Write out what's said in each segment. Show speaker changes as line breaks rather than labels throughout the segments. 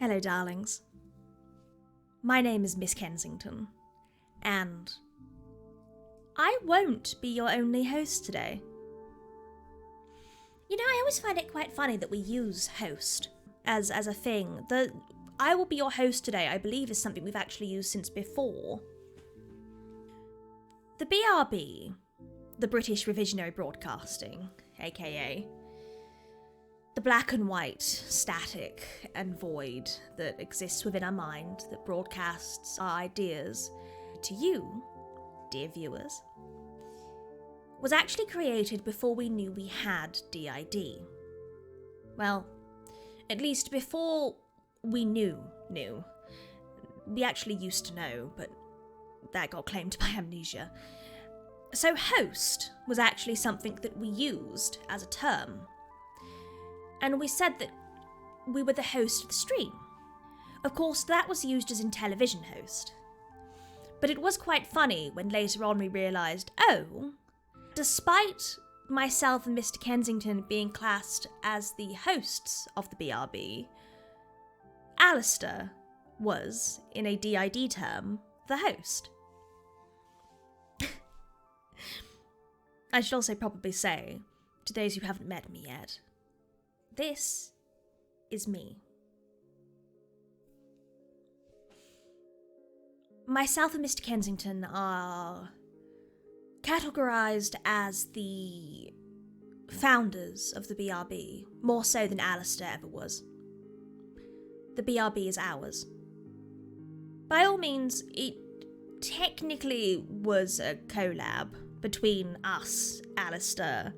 Hello, darlings. My name is Miss Kensington, and I won't be your only host today. You know, I always find it quite funny that we use host as a thing. The I will be your host today, I believe, is something we've actually used since before. The BRB, the British Revisionary Broadcasting, aka the black and white, static and void that exists within our mind that broadcasts our ideas to you, dear viewers, was actually created before we knew we had DID. Well, at least before we knew. We actually used to know, but that got claimed by amnesia. So host was actually something that we used as a term. And we said that we were the host of the stream. Of course, that was used as in television host. But it was quite funny when later on we realised, oh, despite myself and Mr. Kensington being classed as the hosts of the BRB, Alistair was, in a DID term, the host. I should also probably say, to those who haven't met me yet, this is me. Myself and Mr. Kensington are categorised as the founders of the BRB, more so than Alistair ever was. The BRB is ours. By all means, it technically was a collab between us, Alistair,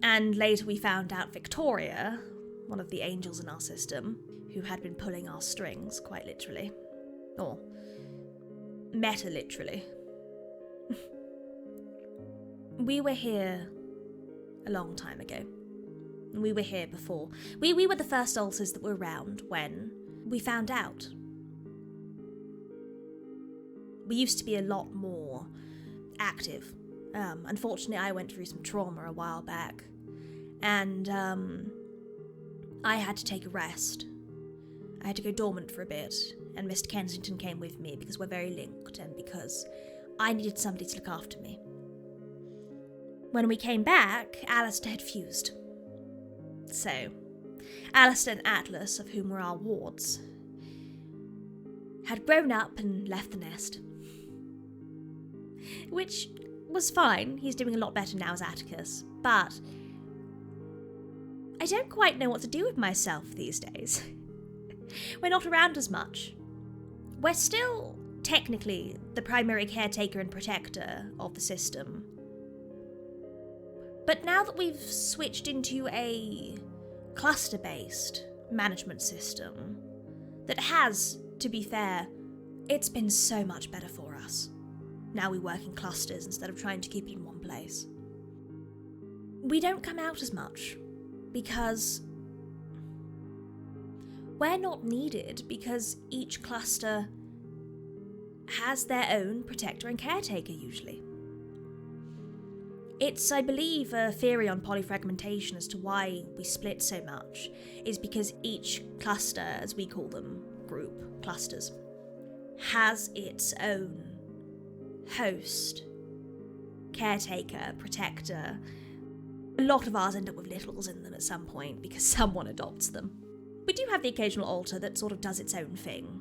and later we found out Victoria, one of the angels in our system, who had been pulling our strings, quite literally. Or meta-literally. We were here a long time ago. We were here before. We were the first alters that were around when we found out. We used to be a lot more active. Unfortunately, I went through some trauma a while back, and I had to take a rest. I had to go dormant for a bit, and Mr. Kensington came with me because we're very linked and because I needed somebody to look after me. When we came back, Alistair had fused. So, Alistair and Atlas, of whom were our wards, had grown up and left the nest. Which was fine, he's doing a lot better now as Atticus, but I don't quite know what to do with myself these days. We're not around as much. We're still, technically, the primary caretaker and protector of the system. But now that we've switched into a cluster-based management system that has, to be fair, it's been so much better for us. Now we work in clusters instead of trying to keep it in one place. We don't come out as much because we're not needed because each cluster has their own protector and caretaker usually. It's, I believe, a theory on polyfragmentation as to why we split so much is because each cluster, as we call them, group, clusters, has its own host, caretaker, protector. A lot of ours end up with littles in them at some point because someone adopts them. We do have the occasional altar that sort of does its own thing.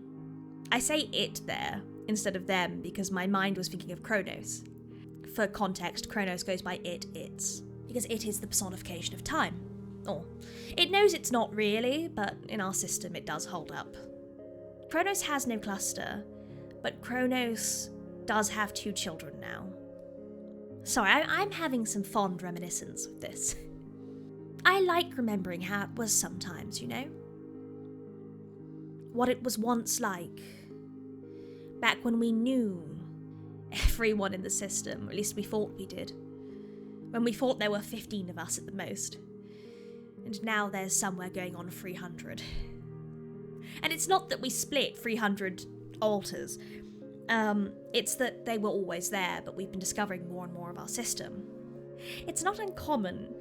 I say it there instead of them because my mind was thinking of Kronos. For context, Kronos goes by its, because it is the personification of time. Or, it knows it's not really, but in our system it does hold up. Kronos has no cluster, but Kronos does have 2 children now. Sorry, I'm having some fond reminiscence with this. I like remembering how it was sometimes, you know? What it was once like. Back when we knew everyone in the system, or at least we thought we did. When we thought there were 15 of us at the most. And now there's somewhere going on 300. And it's not that we split 300 altars. It's that they were always there, but we've been discovering more and more of our system. It's not uncommon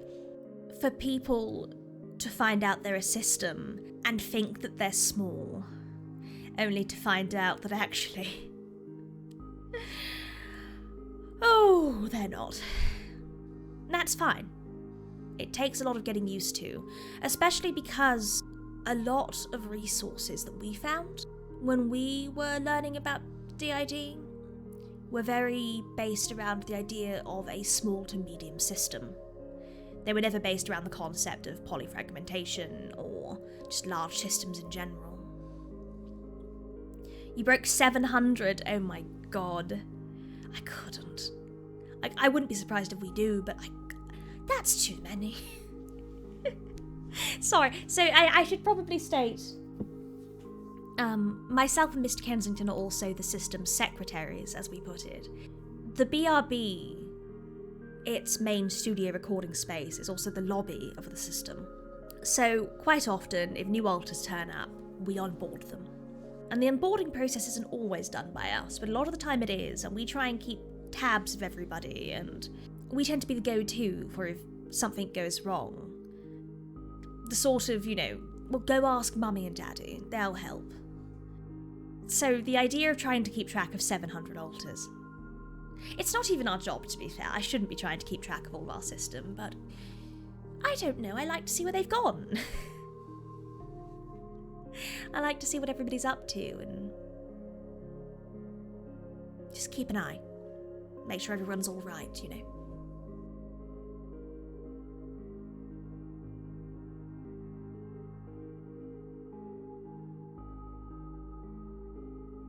for people to find out they're a system and think that they're small, only to find out that actually... oh, they're not. That's fine. It takes a lot of getting used to, especially because a lot of resources that we found when we were learning about DID were very based around the idea of a small to medium system. They were never based around the concept of polyfragmentation or just large systems in general. You broke 700, oh my god. I couldn't. I wouldn't be surprised if we do, but that's too many. Sorry, so I should probably state, myself and Mr. Kensington are also the system's secretaries, as we put it. The BRB, its main studio recording space, is also the lobby of the system. So, quite often, if new alters turn up, we onboard them. And the onboarding process isn't always done by us, but a lot of the time it is, and we try and keep tabs of everybody, and we tend to be the go-to for if something goes wrong. The sort of, well, go ask Mummy and Daddy, they'll help. So the idea of trying to keep track of 700 alters. It's not even our job, to be fair. I shouldn't be trying to keep track of all of our system, but I don't know, I like to see where they've gone. I like to see what everybody's up to and just keep an eye. Make sure everyone's all right,